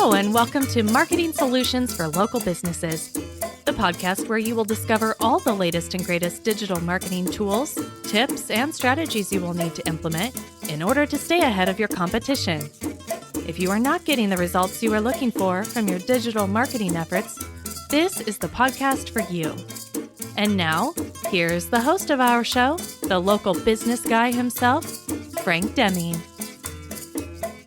Hello, and welcome to Marketing Solutions for Local Businesses, the podcast where you will discover all the latest and greatest digital marketing tools, tips, and strategies you will need to implement in order to stay ahead of your competition. If you are not getting the results you are looking for from your digital marketing efforts, this is the podcast for you. And now, here's the host of our show, the local business guy himself, Frank Deming.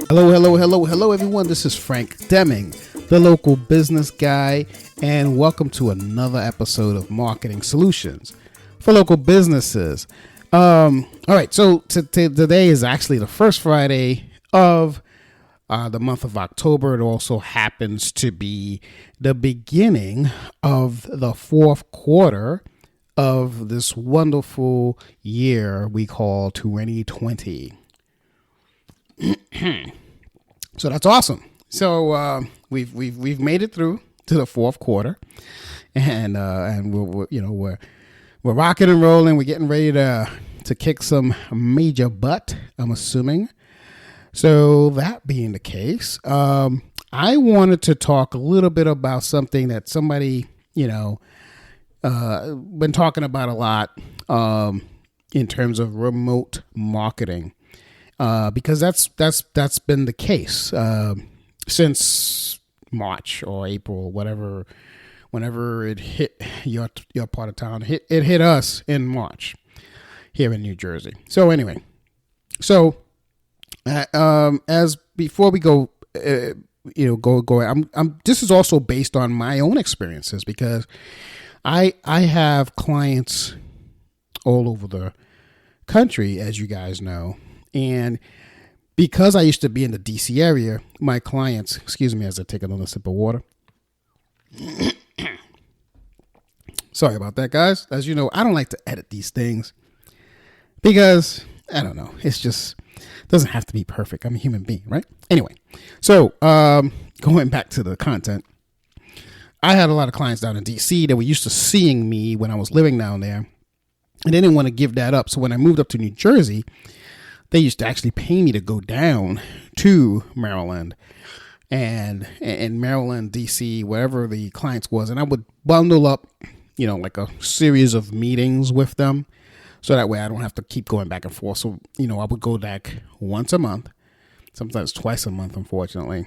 Hello, everyone. This is Frank Deming, the local business guy, and welcome to another episode of Marketing Solutions for Local Businesses. All right, so today is actually the first Friday of the month of October. It also happens to be the beginning of the fourth quarter of this wonderful year we call 2020. So that's awesome. So we've made it through to the fourth quarter, and we're rocking and rolling. We're getting ready to kick some major butt, I'm assuming. So that being the case, I wanted to talk a little bit about something that somebody been talking about a lot in terms of remote marketing. Because that's been the case since March or April, whenever it hit your part of town. It hit us in March here in New Jersey. So anyway, as before we go, this is also based on my own experiences because I have clients all over the country, as you guys know. And because I used to be in the DC area, my clients, excuse me as I take another sip of water. Sorry about that, guys. As you know, I don't like to edit these things because, I don't know, it's just, doesn't have to be perfect. I'm a human being, right? Anyway, so going back to the content, I had a lot of clients down in DC that were used to seeing me when I was living down there. And they didn't want to give that up. So when I moved up to New Jersey, they used to actually pay me to go down to Maryland and in Maryland, DC, wherever the clients was. And I would bundle up, like a series of meetings with them. So that way I don't have to keep going back and forth. So, I would go back once a month, sometimes twice a month, unfortunately.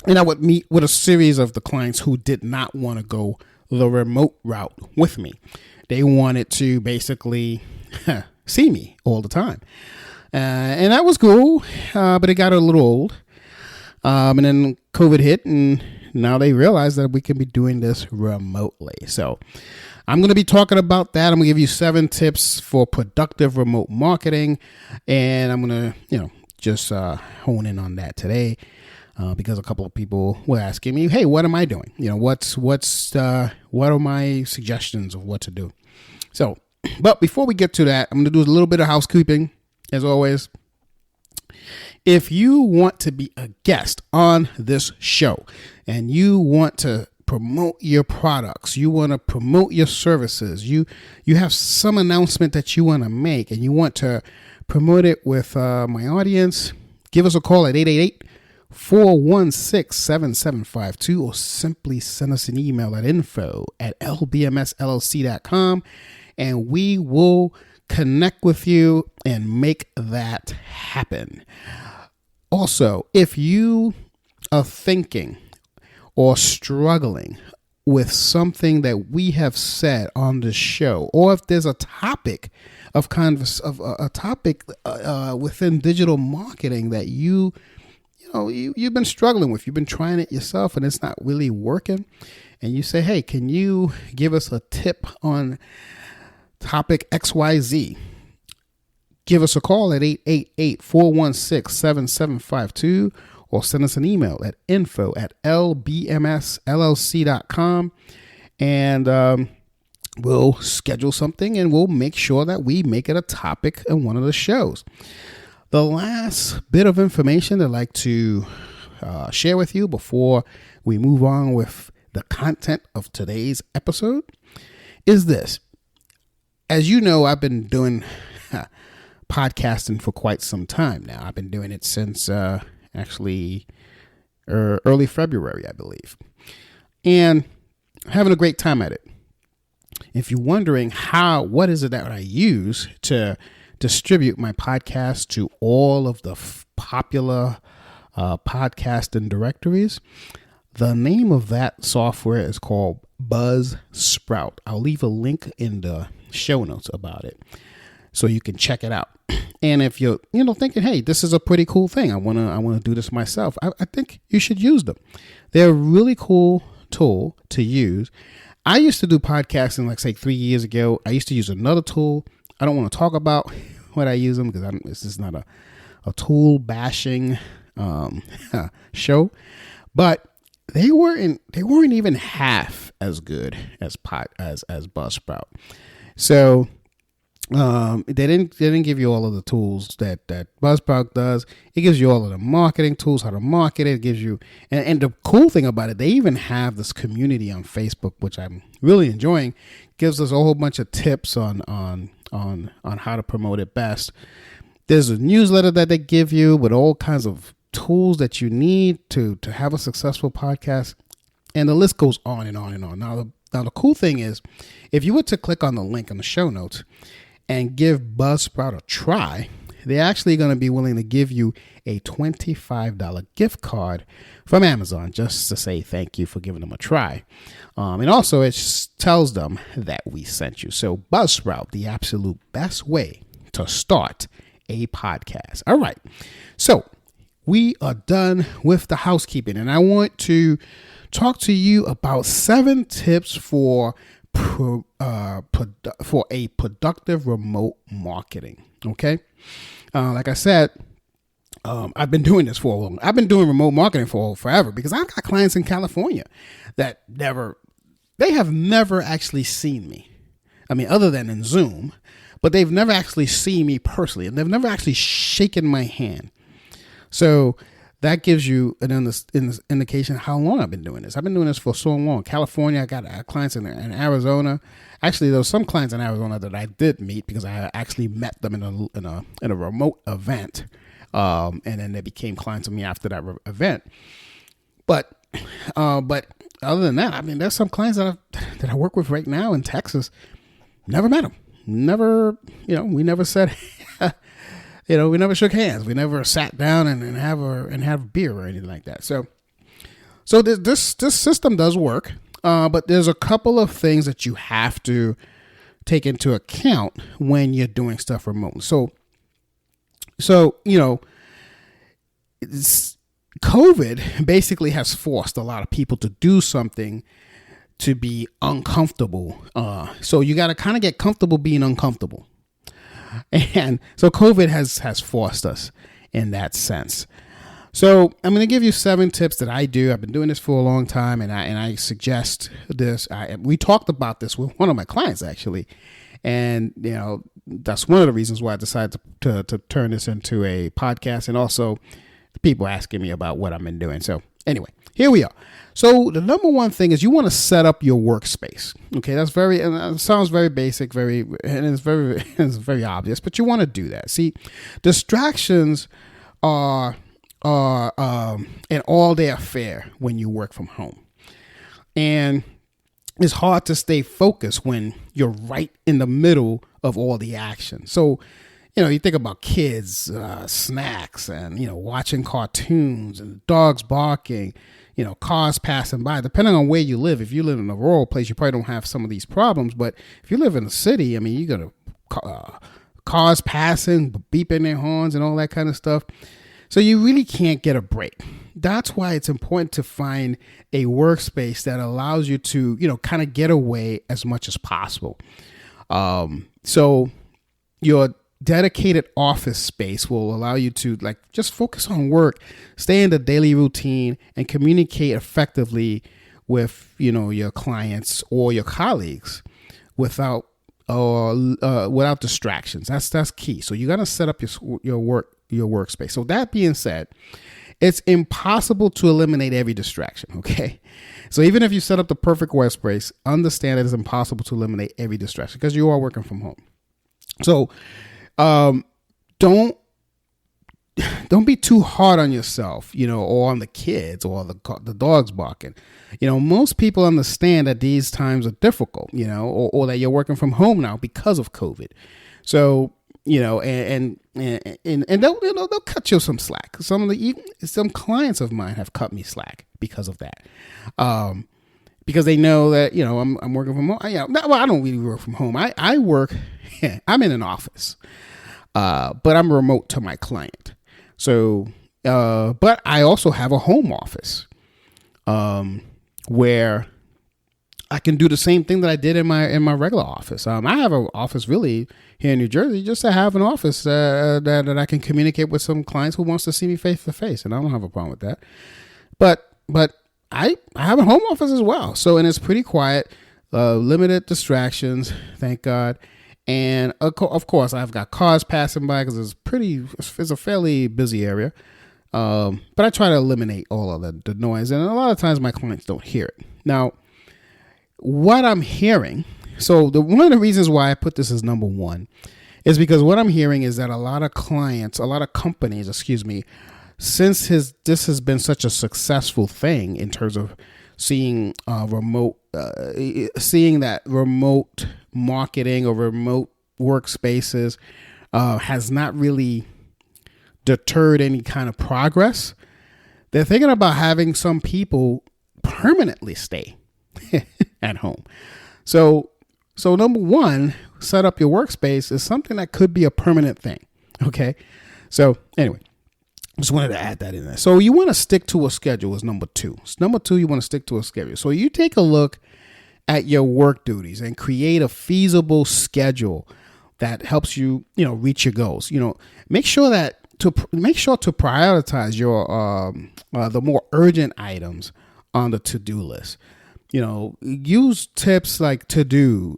And I would meet with a series of the clients who did not want to go the remote route with me. They wanted to basically see me all the time. And that was cool, but it got a little old. And then COVID hit, and now they realize that we can be doing this remotely. So I'm going to be talking about that. I'm going to give you 7 tips for productive remote marketing. And I'm going to, just hone in on that today because a couple of people were asking me, hey, what am I doing? What are my suggestions of what to do? So, but before we get to that, I'm going to do a little bit of housekeeping. As always, if you want to be a guest on this show and you want to promote your products, you want to promote your services, you have some announcement that you want to make and you want to promote it with my audience, give us a call at 888-416-7752 or simply send us an email at info@lbmsllc.com and we will connect with you and make that happen. Also, if you are thinking or struggling with something that we have said on the show, or if there's a topic of within digital marketing that you've been struggling with, you've been trying it yourself and it's not really working, and you say, hey, can you give us a tip on topic XYZ, give us a call at 888-416-7752 or send us an email at info@lbmsllc.com and we'll schedule something and we'll make sure that we make it a topic in one of the shows. The last bit of information I'd like to share with you before we move on with the content of today's episode is this. As you know, I've been doing podcasting for quite some time now. I've been doing it since actually early February, I believe, and having a great time at it. If you're wondering what is it that I use to distribute my podcast to all of the popular podcasting directories, the name of that software is called Buzzsprout. I'll leave a link in the show notes about it so you can check it out. And if you're thinking, hey, this is a pretty cool thing, I wanna do this myself, I think you should use them. They're a really cool tool to use. I used to do podcasting, like say 3 years ago. I used to use another tool. I don't want to talk about what I use them because this is not a tool bashing show, but they weren't even half as good as Buzzsprout. So they didn't give you all of the tools that Buzzsprout does. It gives you all of the marketing tools, how to market it. It gives you, and the cool thing about it, they even have this community on Facebook, which I'm really enjoying. Gives us a whole bunch of tips on how to promote it best. There's a newsletter that they give you with all kinds of tools that you need to have a successful podcast, and the list goes on and on and on. Now the cool thing is, if you were to click on the link in the show notes and give Buzzsprout a try, they're actually going to be willing to give you a $25 gift card from Amazon just to say thank you for giving them a try. And also it tells them that we sent you. So Buzzsprout, the absolute best way to start a podcast. All right. So we are done with the housekeeping, and I want to talk to you about 7 tips for a productive remote marketing. Okay. Like I said, I've been doing this for a long. I've been doing remote marketing for forever because I've got clients in California that they have never actually seen me. I mean, other than in Zoom, but they've never actually seen me personally, and they've never actually shaken my hand. So that gives you an indication of how long I've been doing this. I've been doing this for so long. California, I got clients in Arizona. Actually, there were some clients in Arizona that I did meet because I actually met them in a remote event, and then they became clients of me after that event. But other than that, I mean, there's some clients that I work with right now in Texas. Never met them. Never, we never said. We never shook hands. We never sat down and have beer or anything like that. So this system does work, but there's a couple of things that you have to take into account when you're doing stuff remotely. So COVID basically has forced a lot of people to do something to be uncomfortable. So you got to kind of get comfortable being uncomfortable. And so COVID has forced us in that sense. So I'm going to give you 7 tips that I do. I've been doing this for a long time, and I suggest this. We talked about this with one of my clients actually, and that's one of the reasons why I decided to turn this into a podcast, and also people asking me about what I've been doing. So anyway, here we are. So the number one thing is you want to set up your workspace. Okay, it sounds very basic, it's very obvious, but you want to do that. See, distractions are an all-day affair when you work from home, and it's hard to stay focused when you're right in the middle of all the action. So, you think about kids, snacks, and watching cartoons and dogs barking. Cars passing by, depending on where you live. If you live in a rural place, you probably don't have some of these problems. But if you live in a city, I mean, you got cars passing, beeping their horns and all that kind of stuff. So you really can't get a break. That's why it's important to find a workspace that allows you to, kind of get away as much as possible. So your dedicated office space will allow you to just focus on work, stay in the daily routine, and communicate effectively with your clients or your colleagues without distractions. That's key. So you got to set up your workspace. So that being said, it's impossible to eliminate every distraction. Okay, so even if you set up the perfect workspace, understand it is impossible to eliminate every distraction because you are working from home. So don't don't be too hard on yourself, or on the kids or the dogs barking. Most people understand that these times are difficult, or that you're working from home now because of COVID. So, and they'll cut you some slack. Some clients of mine have cut me slack because of that. Because they know that, I'm working from home. I don't really work from home. I work, I'm in an office, but I'm remote to my client. So, but I also have a home office, where I can do the same thing that I did in my regular office. I have an office really here in New Jersey, just to have an office that I can communicate with some clients who wants to see me face to face, and I don't have a problem with that. But I have a home office as well, and it's pretty quiet, limited distractions, thank God. And of course, I've got cars passing by because it's a fairly busy area. But I try to eliminate all of the noise, and a lot of times my clients don't hear it. Now, what I'm hearing, one of the reasons why I put this as number one is because what I'm hearing is that a lot of companies, since this has been such a successful thing in terms of seeing that remote marketing or remote workspaces has not really deterred any kind of progress. They're thinking about having some people permanently stay at home. So number one, set up your workspace is something that could be a permanent thing. Okay. So anyway, just wanted to add that in there. So you want to stick to a schedule is number two. Number two, you want to stick to a schedule. So you take a look at your work duties and create a feasible schedule that helps you, reach your goals. Make sure to prioritize your the more urgent items on the to-do list. Use tips like To-Do,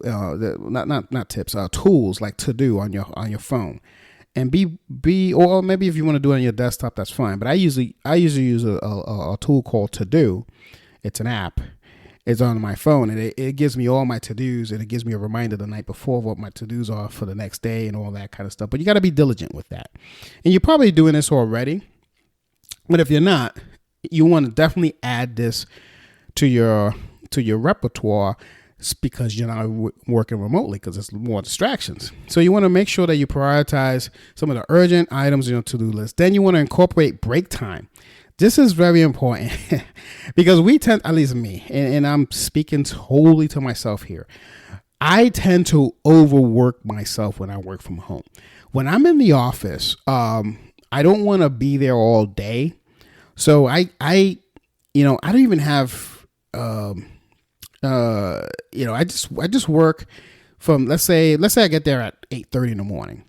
tools like To-Do on your phone, and or maybe if you want to do it on your desktop, that's fine. But I usually use a tool called To-Do. It's an app. It's on my phone, and it gives me all my to-dos, and it gives me a reminder the night before of what my to-dos are for the next day and all that kind of stuff. But you got to be diligent with that. And you're probably doing this already. But if you're not, you want to definitely add this to your repertoire, because you're not working remotely, because there's more distractions. So you want to make sure that you prioritize some of the urgent items on your to-do list. Then you want to incorporate break time. This is very important because we tend, at least me, and I'm speaking totally to myself here, I tend to overwork myself when I work from home. When I'm in the office, I don't want to be there all day. So I don't even have, I just work from, let's say I get there at 8:30 in the morning.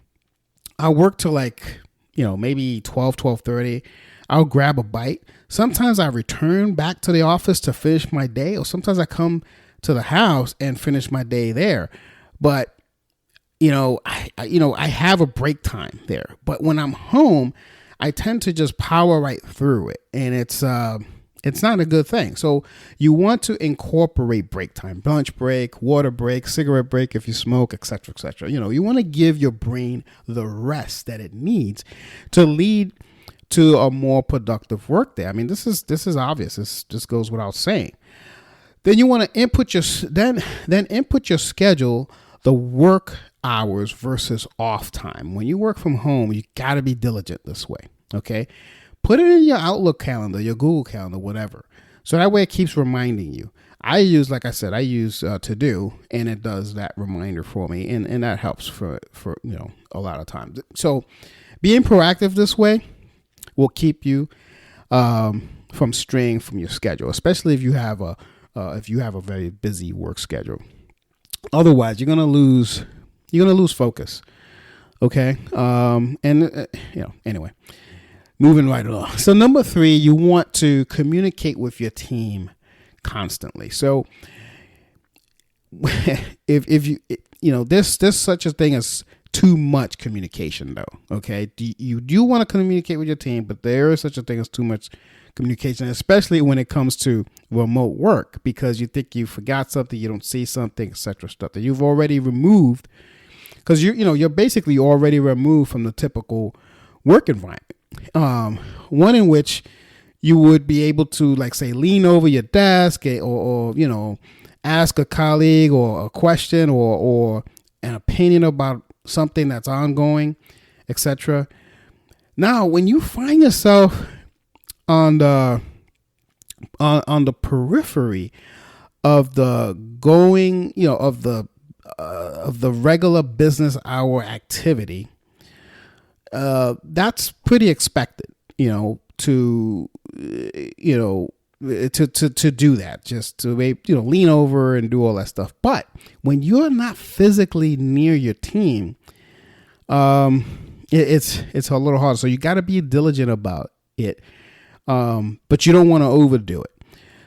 I'll work till maybe 12:30. I'll grab a bite. Sometimes I return back to the office to finish my day, or sometimes I come to the house and finish my day there. But I have a break time there. But when I'm home, I tend to just power right through it, and it's not a good thing. So you want to incorporate break time, lunch break, water break, cigarette break if you smoke, etc., etc. You want to give your brain the rest that it needs to lead to a more productive work day. I mean, this is obvious. This just goes without saying. Then you want to input your schedule, the work hours versus off time. When you work from home, you got to be diligent this way. Okay, put it in your Outlook calendar, your Google calendar, whatever. So that way it keeps reminding you. I use To-Do, and it does that reminder for me, and that helps for a lot of times. So being proactive this way will keep you from straying from your schedule, especially if you have a very busy work schedule. Otherwise, you're gonna lose focus. Okay, anyway, moving right along. So number 3, you want to communicate with your team constantly. So if there's such a thing as too much communication, though. Okay, you do want to communicate with your team, but there is such a thing as too much communication, especially when it comes to remote work, because you think you forgot something, you don't see something, etc. Stuff that you've already removed, because you're basically already removed from the typical work environment. One in which you would be able to, like, say, lean over your desk or ask a colleague or a question or an opinion about something that's ongoing, etc. Now, when you find yourself on the periphery of the going, of the regular business hour activity, that's pretty expected, to do that, just to lean over and do all that stuff. But when you're not physically near your team, it's a little hard. So you got to be diligent about it, but you don't want to overdo it.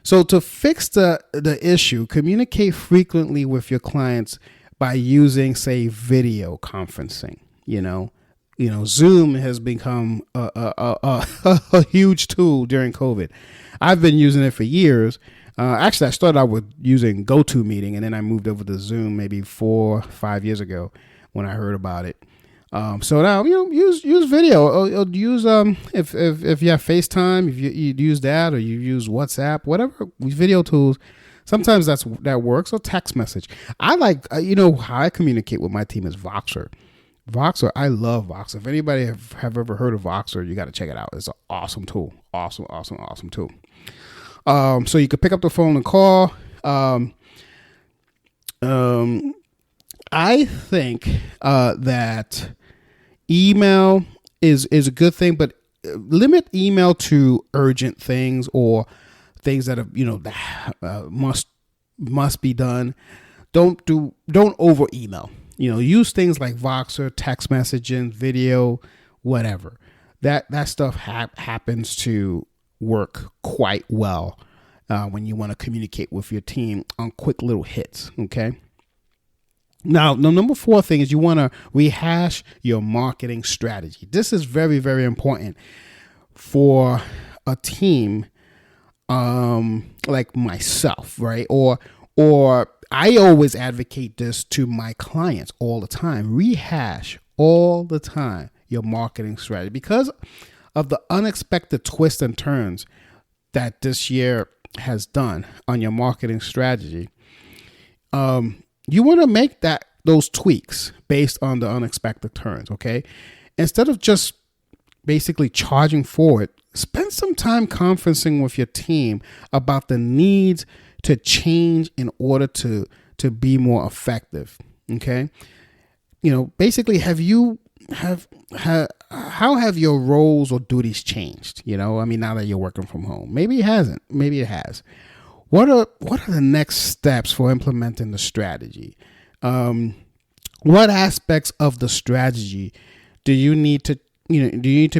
So to fix the issue, communicate frequently with your clients by using, say, video conferencing. Zoom has become a huge tool during COVID. I've been using it for years. Actually, I started out with using GoToMeeting, and then I moved over to Zoom maybe 4 or 5 years ago when I heard about it. So now, use video. Or use if you have FaceTime, if you use that, or you use WhatsApp, whatever video tools. Sometimes that works, or text message. I like how I communicate with my team is Voxer. I love Voxer. If anybody have ever heard of Voxer, you got to check it out. It's an awesome tool. Awesome tool. So you could pick up the phone and call. I think that email is a good thing, but limit email to urgent things or things that that must be done. Don't over email. Use things like Voxer, text messaging, video, whatever. That stuff happens to work quite well when you want to communicate with your team on quick little hits. Okay. Now, the number 4 thing is you want to rehash your marketing strategy. This is very, very important for a team like myself, right? Or I always advocate this to my clients all the time. Rehash all the time your marketing strategy because of the unexpected twists and turns that this year has done on your marketing strategy. You want to make those tweaks based on the unexpected turns, okay? Instead of just basically charging forward, spend some time conferencing with your team about the needs to change in order to be more effective, okay? Basically, how have your roles or duties changed? Now that you're working from home, maybe it hasn't, maybe it has. What are the next steps for implementing the strategy? What aspects of the strategy do you need to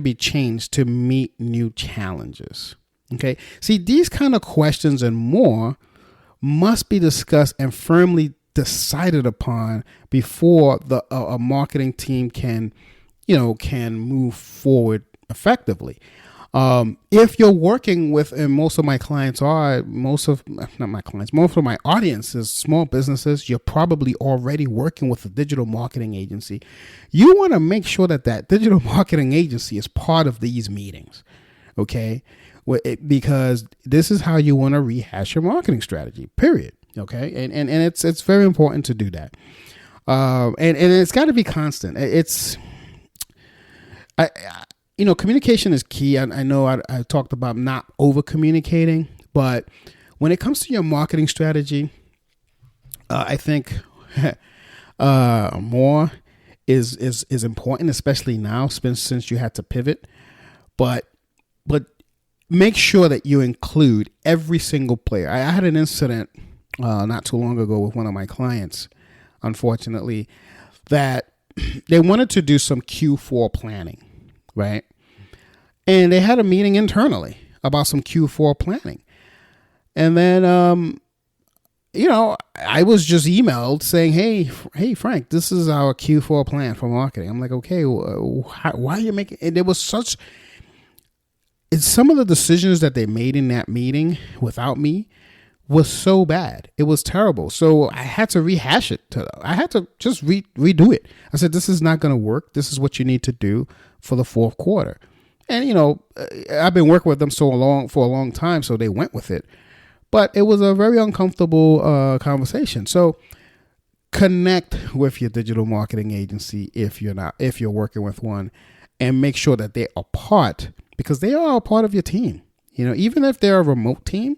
be changed to meet new challenges? Okay. See, these kind of questions and more must be discussed and firmly decided upon before a marketing team can move forward effectively. If you're working with, and most of my audience is small businesses, you're probably already working with a digital marketing agency. You want to make sure that digital marketing agency is part of these meetings, okay? Because this is how you want to rehash your marketing strategy, period, okay? And it's very important to do that. And it's got to be constant. Communication is key. I know I talked about not over communicating, but when it comes to your marketing strategy, I think more is important, especially now since you had to pivot. But make sure that you include every single player. I had an incident not too long ago with one of my clients, unfortunately, that they wanted to do some Q4 planning. Right. And they had a meeting internally about some Q4 planning. And then, I was just emailed saying, hey, Frank, this is our Q4 plan for marketing. I'm like, okay, why are you making it? There was some of the decisions that they made in that meeting without me was so bad. It was terrible. So I had to rehash it. I had to just redo it. I said, this is not going to work. This is what you need to do for the fourth quarter. And, I've been working with them for a long time, so they went with it. But it was a very uncomfortable conversation. So connect with your digital marketing agency if you're working with one, and make sure that they are part, because they are a part of your team. Even if they're a remote team,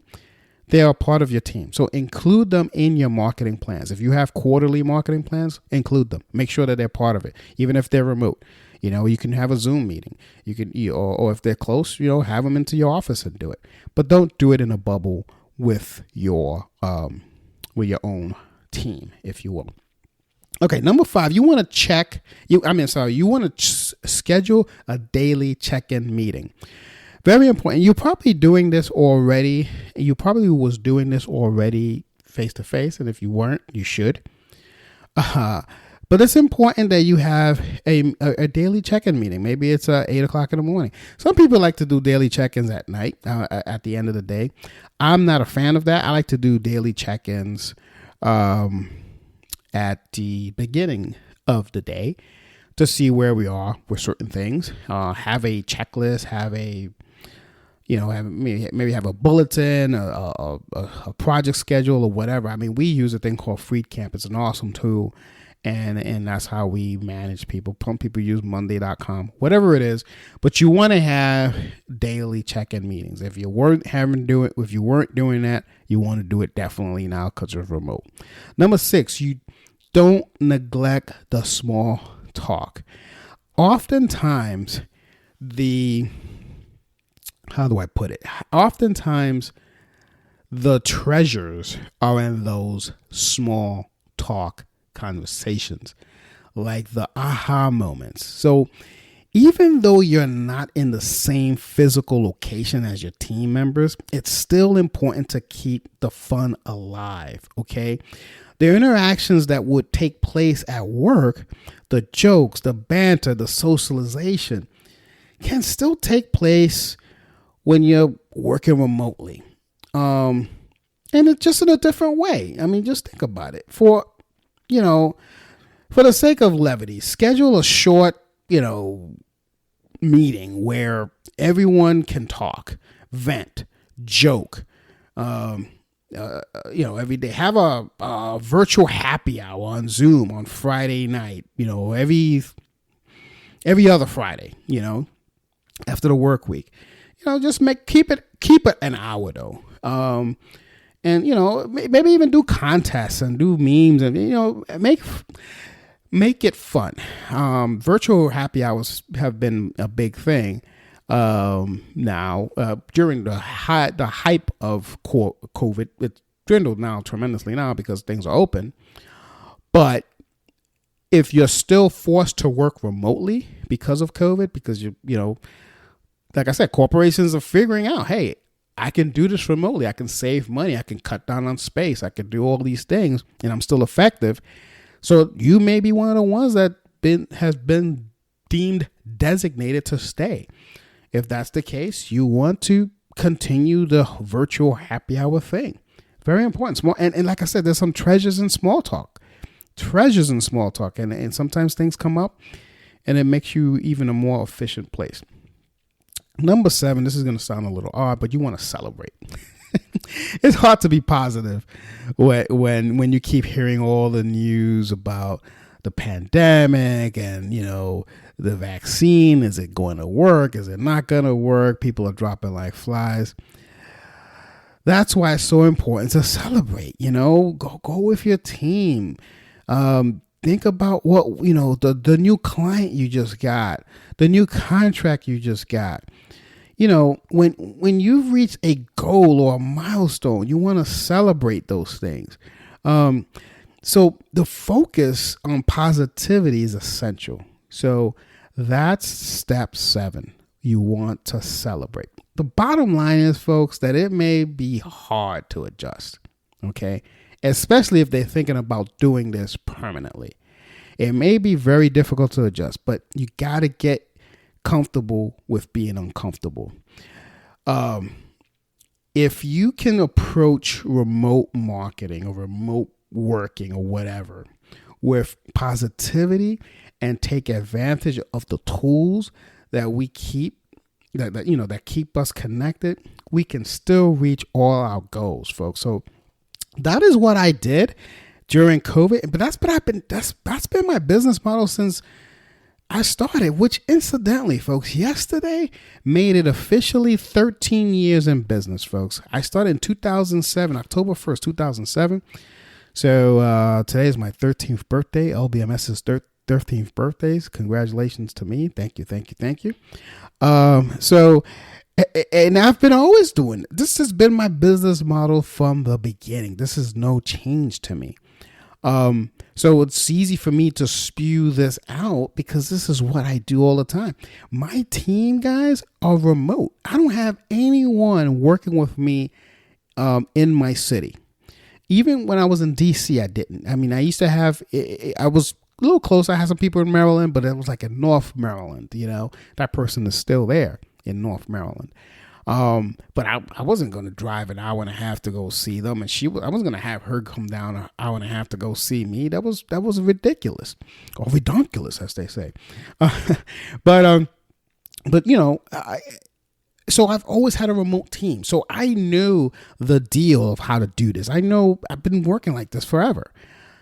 they are part of your team. So include them in your marketing plans. If you have quarterly marketing plans, include them. Make sure that they're part of it, even if they're remote. You can have a Zoom meeting. You can, or if they're close, have them into your office and do it. But don't do it in a bubble with your own team, if you will. Okay, number 5, you want to schedule a daily check-in meeting. Very important. You're probably doing this already. You probably was doing this already face-to-face, and if you weren't, you should. But it's important that you have a daily check-in meeting. Maybe it's 8 o'clock in the morning. Some people like to do daily check-ins at night, at the end of the day. I'm not a fan of that. I like to do daily check-ins at the beginning of the day to see where we are with certain things. Have a checklist, maybe have a bulletin, a project schedule or whatever. I mean, we use a thing called FreeCamp. It's an awesome tool, and that's how we manage people. Some people use Monday.com, whatever it is. But you want to have daily check-in meetings. If you weren't doing that, you want to do it definitely now because it's remote. Number 6, you don't neglect the small talk. Oftentimes, how do I put it? Oftentimes, the treasures are in those small talk conversations, like the aha moments. So even though you're not in the same physical location as your team members, it's still important to keep the fun alive, okay? The interactions that would take place at work, the jokes, the banter, the socialization, can still take place when you're working remotely. And it's just in a different way. I mean, just think about it. For the sake of levity, schedule a short, meeting where everyone can talk, vent, joke, every day. Have a virtual happy hour on Zoom on Friday night, every other Friday, after the work week. Just keep it an hour though. And maybe even do contests and do memes and make it fun. Virtual happy hours have been a big thing now. During the hype of COVID, it's dwindled now tremendously now because things are open. But if you're still forced to work remotely because of COVID, because like I said, corporations are figuring out, hey, I can do this remotely. I can save money. I can cut down on space. I can do all these things, and I'm still effective. So you may be one of the ones that has been deemed designated to stay. If that's the case, you want to continue the virtual happy hour thing. Very important. And like I said, there's some treasures in small talk. And sometimes things come up, and it makes you even a more efficient place. Number 7, this is going to sound a little odd, but you want to celebrate. It's hard to be positive when you keep hearing all the news about the pandemic and, the vaccine. Is it going to work? Is it not going to work? People are dropping like flies. That's why it's so important to celebrate, go with your team. Think about what, the new client you just got, the new contract you just got. When you've reached a goal or a milestone, you want to celebrate those things. So the focus on positivity is essential. So that's step 7. You want to celebrate. The bottom line is, folks, that it may be hard to adjust. Okay. Especially if they're thinking about doing this permanently. It may be very difficult to adjust, but you got to get comfortable with being uncomfortable. If you can approach remote marketing or remote working or whatever with positivity and take advantage of the tools that we keep that keep us connected, we can still reach all our goals, folks. So that is what I did during COVID. But that's been my business model since I started, which incidentally, folks, yesterday made it officially 13 years in business, folks. I started in 2007, October 1st, 2007. So today is my 13th birthday, LBMS's 13th birthdays. Congratulations to me. Thank you. And I've been always doing it. This has been my business model from the beginning. This is no change to me. So it's easy for me to spew this out because this is what I do all the time. My team, guys, are remote. I don't have anyone working with me in my city. Even when I was in DC, I didn't. I mean, I used to have, I was a little close. I had some people in Maryland, but it was like in North Maryland, that person is still there in North Maryland. But I wasn't going to drive an hour and a half to go see them. And I was going to have her come down an hour and a half to go see me. That was ridiculous, or redonkulous, as they say. So I've always had a remote team. So I knew the deal of how to do this. I know I've been working like this forever.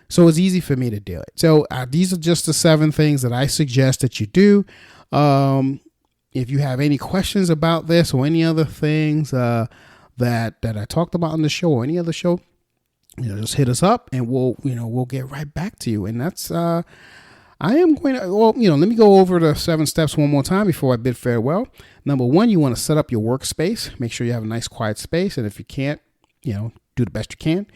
So it's easy for me to do it. So these are just the 7 things that I suggest that you do. If you have any questions about this or any other things that I talked about on the show or any other show, just hit us up and we'll get right back to you. And that's I am going to, let me go over the 7 steps one more time before I bid farewell. Number 1, you want to set up your workspace. Make sure you have a nice quiet space. And if you can't, do the best you can.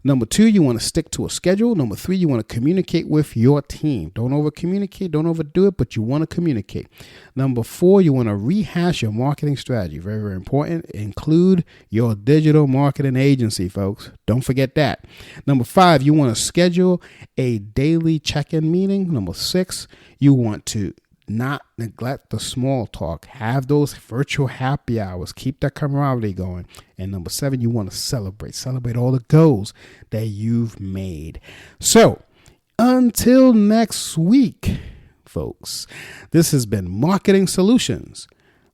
Number 2, you want to stick to a schedule. Number 3, you want to communicate with your team. Don't over communicate, don't overdo it, but you want to communicate. Number 4, you want to rehash your marketing strategy. Very, very important. Include your digital marketing agency, folks. Don't forget that. Number 5, you want to schedule a daily check-in meeting. Number 6, you want to not neglect the small talk. Have those virtual happy hours. Keep that camaraderie going. And number 7, you want to celebrate all the goals that you've made. So until next week, folks, this has been Marketing Solutions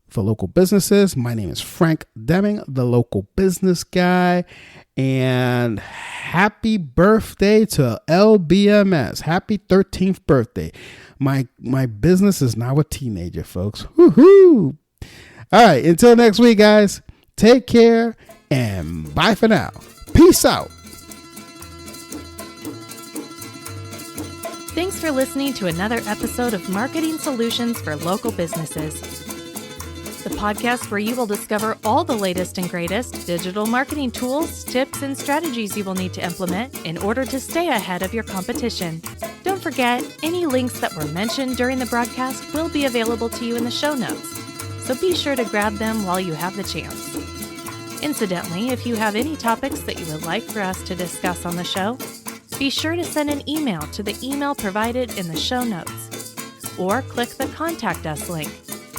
for Local Businesses. My name is Frank Deming, the local business guy, and happy birthday to LBMS. Happy 13th birthday. My business is now a teenager, folks. Woohoo! All right, until next week, guys, take care and bye for now. Peace out. Thanks for listening to another episode of Marketing Solutions for Local Businesses, the podcast where you will discover all the latest and greatest digital marketing tools, tips, and strategies you will need to implement in order to stay ahead of your competition. Don't forget, any links that were mentioned during the broadcast will be available to you in the show notes, so be sure to grab them while you have the chance. Incidentally, if you have any topics that you would like for us to discuss on the show, be sure to send an email to the email provided in the show notes, or click the Contact Us link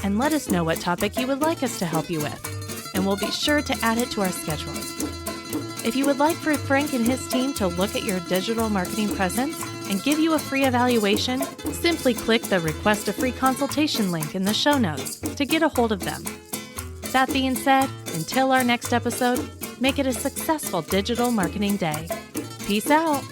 and let us know what topic you would like us to help you with, and we'll be sure to add it to our schedule. If you would like for Frank and his team to look at your digital marketing presence and give you a free evaluation, simply click the Request a Free Consultation link in the show notes to get a hold of them. That being said, until our next episode, make it a successful digital marketing day. Peace out.